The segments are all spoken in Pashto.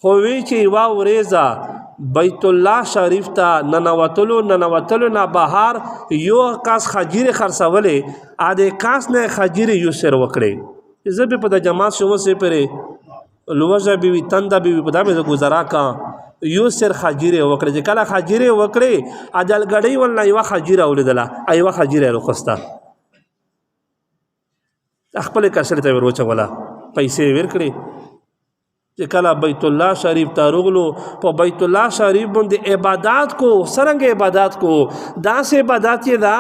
خو وی چې یوه ورځه بیت الله شریف ته ننوتلو نه بهار یو کاس خجیرې خرڅولې ا دې کاس نه خجیرې یو سر وکړې زه به په د جماعت شوم سه پرې لوجه بیوی تنده بیوی په دامه گزارا کا یو سر خجیرې وکړې چې کله خجیرې وکړې اجل غړې ولنه یو خجیره ولیدله ایوه خجیرې روخسته خپل کسر ته ورچ ولا پیسې ورکړي چې کله بیت الله شریف ته رغلو په بیت الله شریف باندې عبادت کو سرنګ عبادت کو داسې عبادت یې دا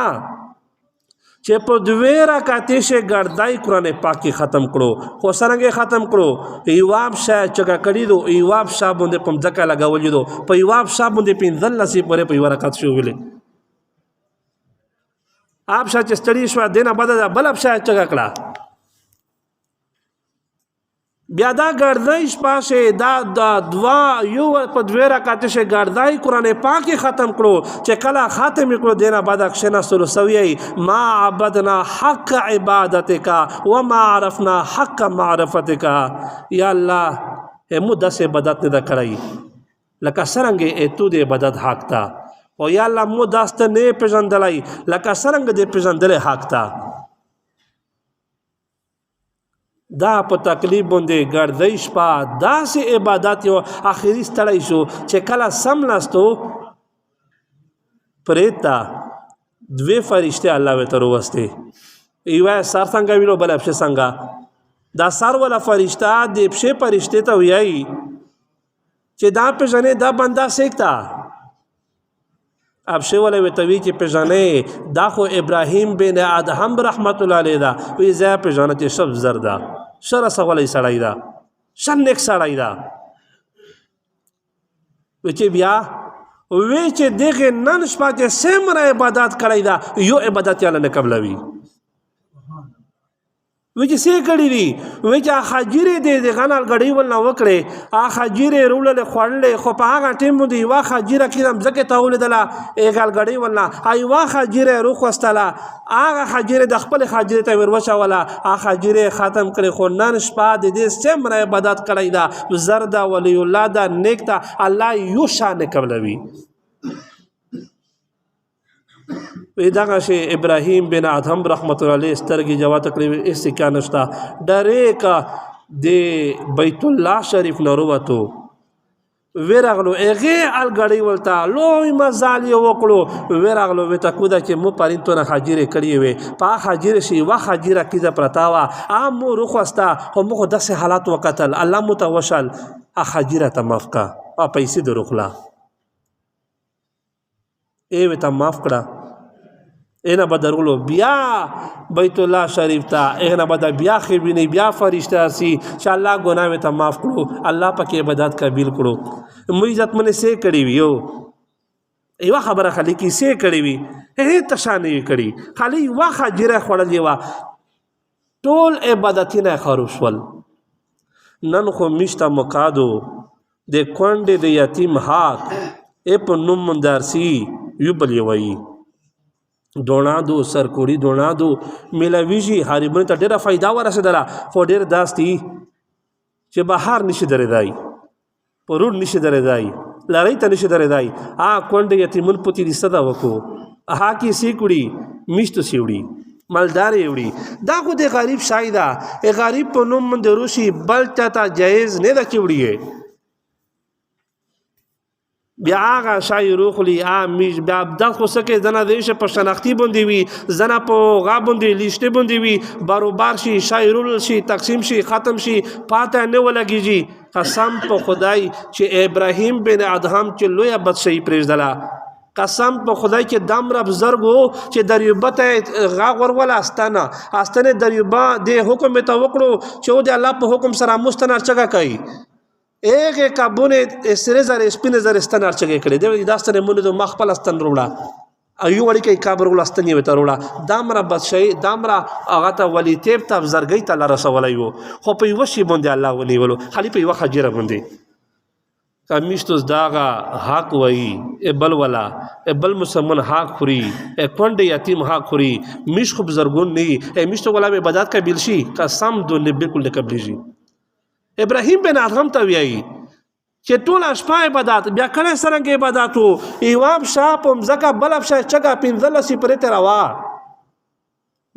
چې په دوه رکعتې شه ګردای قرآن پاک ختم کړو خو سرنګ ختم کړو ایواب شاه چګه کړی دو ایواب شاه باندې پم ځکه لګولې دو په ایواب شاه باندې پینځل نصیب پرې په یو رکعت شو ویلې آپ شاه چې ستړي شو دینه بد بل آپ شاه چګه کړه بیا دا ګردای شپاشه دا دوا یو په دوه رکعت شه ګردای قرآن پاک ختم کړو چې کله ختم کړو دینه بعد اکشنا سلسوی ما عبدنا حق عبادتک وما عرفنا حق معرفتک یا الله همو داسې عبادت نه کړی لکه څنګه اتو دې عبادت حق تا او یا الله مو داسته نه پیژندلای لکه څنګه دې پیژندل حق تا دا په تکلیف باندې ګردۍ شپه داسې عبادت یو آخري ستړی شو چې کله سم ناستو پرېتا دوی فرشته الله ورته وروستې یوه سر څنګه ویلو بل پښه څنګه دا سر ولا فرشته د پښه فرشته ته وایي چې دا پېژنې دا بنده سیکتا اب شی ولا وتوی چې پېژنې دا خو ابراهیم بن ادهم رحمت الله علیه دا وی زه پېژنې چې سب زردا شر سوالې سړای دا شنک سړای دا و چې بیا وی چې دغه نن شپه چې سمره عبادت کړی دا یو عبادت یاله نه قبلوي وی چې سې کړی دی وی چې حجره دې غنال غړی ول نه وکړي حجره رول له خړلې خو په هغه ټیم باندې وا حجره کړم ځکه ته ولدله ایګال غړی ول نه وا حجره روخ واستله هغه حجره د خپل حجره ته وروچا ولا حجره ختم کړي خو نن شپه دې سمره عبادت کړی دا زردا ولی الله دا نیک تا الله یو شان قبلوي وی دغه شی ابراهیم بن ادهم رحمت الله علیه سترګي جواب تقریبا استکان نشتا ډېرې کا د بیت الله شریف نوروتو ورغلو اغه الګړی ولتا لوی مزال یو وکړو ورغلو وته کو دا چې مو پرینتو نه حاجره کړی وي په حاجره شي وا حاجره کیده پرتاوا ام روخستا هم خو داسې حالات وکتل الله متوشل حاجره تمفقا په پیسې دروخلا ای وته معاف کړه اینا بدرولو بیا بیت الله شریف تا اینا بد بیا خیبینی بیا فرشتہ سی چې الله ګناه ته معاف کړو الله پاک عبادت قبول کړو مو عزت منه سه کړی ویو ایوا خبره خلی کی سه کړی وی هه تشانه کړی خالی واخه جره خړلې وا ټول عبادتینه خروشول نن خو مشتا مقادو د کونډې د یتیم حق اپ نوم مندارسی یو بلی وی دونا دو سرکوړي دونا دو ملويږي حریبونه ته ډیره فائدہ ورسېدله خو ډیر داستی چې بهر نشي درېدای پرور نشي درېدای لړۍ ته نشي درېدای کونډه یتیمون پتی دې صدا وکړو کی سی کړي میشت سیوړي مالدار یوړي دا خو د غریب شایدا غریب په نوم من دروشي بل چاته جایز نه دا چوړي بیا هغه شای روخلی میش بیا د خو سکه زنه دیشه په شناختی باندې وي زنه په غا باندې لیشته باندې وي باروبار شي شای رول شي تقسیم شي ختم شي پاته نه ولګيږي قسم په خدای چې ابراهیم بن ادهم چې لوی بد شي پرېږدلا قسم په خدای چې دم رب زرګو چې دریوبته غا ور استانه دریوبه د حکم ته وکړو چې د الله په حکم سره مستنر چګه کوي ایک کابونه سره زره سپینه زره استنار چګه کړي دی داستانه مونږ د مخبل استن وروړه ایو وړي کې کابر ول استن یې وته وروړه دامره بد شي دامره هغه ته ولی تیب ته زرګي ته الله رسولای وو خو په یو شی باندې الله ونیولو خالی په یو خجره باندې کمیشتوس داغه حق وای بل ولا بل مسلمان حق خوري کونډه یتیم حق خوري مش خو بزرګون نه مشتو ولا به بدات کا بلشي قسم دونه بالکل نه قبليږي ابراهیم بن ادهم ته ویایي چې ټوله شپه عبادت بیا کله څرنګه عبادت و امام شاه په مځکه بل افشا چګه 15 پرې ته روا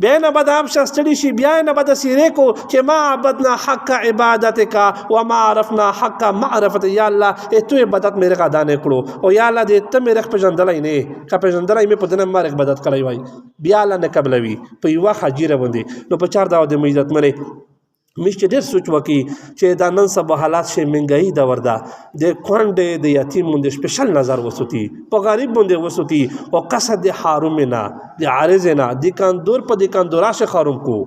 بیا نه به د امشا ستړي شي بیا نه به داسې ریکو چې ما عبدنا حق عبادتک وما عرفنا حق معرفت یا الله تو عبادت مې رقه ادا نه کړو او یا الله دې ته مې رق پېژندلی نه که پېژندلی مې په دنه ما رق عبادت کړی وای بیا الله نه قبلوي په یوه حجیره باندې نو په چار دعوه د عزت منې مش چې ډېر سوچ وکړي چې دا نن سبا حالات شي منګایي دور ده د کونډې د یتیم باندې سپیشل نظر وسوتي په غریب باندې وسوتي او قصد حرام نه د عارض نه د کاندور په د کاندورا شه خارم کو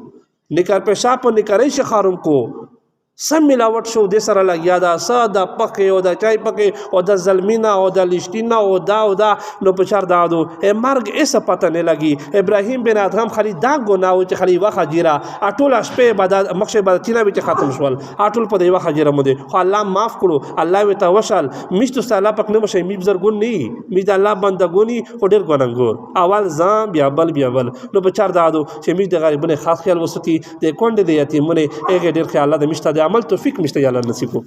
نکار پیشاب په نکاري شه خارم کو سم ملاوت شو د سره لګیا دا س د پکې او د چای پکې او د زلمینا او د لشتینا او دا نو په چار دادو مرګ ایسه پته نه لګي ابراهیم بن ادهم خلی دا ګناو چې خلی واخه جیرا اټول شپه عبادت مخشه عبادتونه به ختم شول اټول په دی واخه جیرا مده خو الله معاف کړو الله وی توشل مشتو سالا پک نه مشه می بزرګون نه می د الله بندګونی او ډیر ګننګور اول ځان بیا بل نو په چار دادو چې می د غریبونه خاص خیال وستی د کونډې د یتیمونه هغه ډیر خیال د مشته عمل توفیق مشته یا الله نصیب کو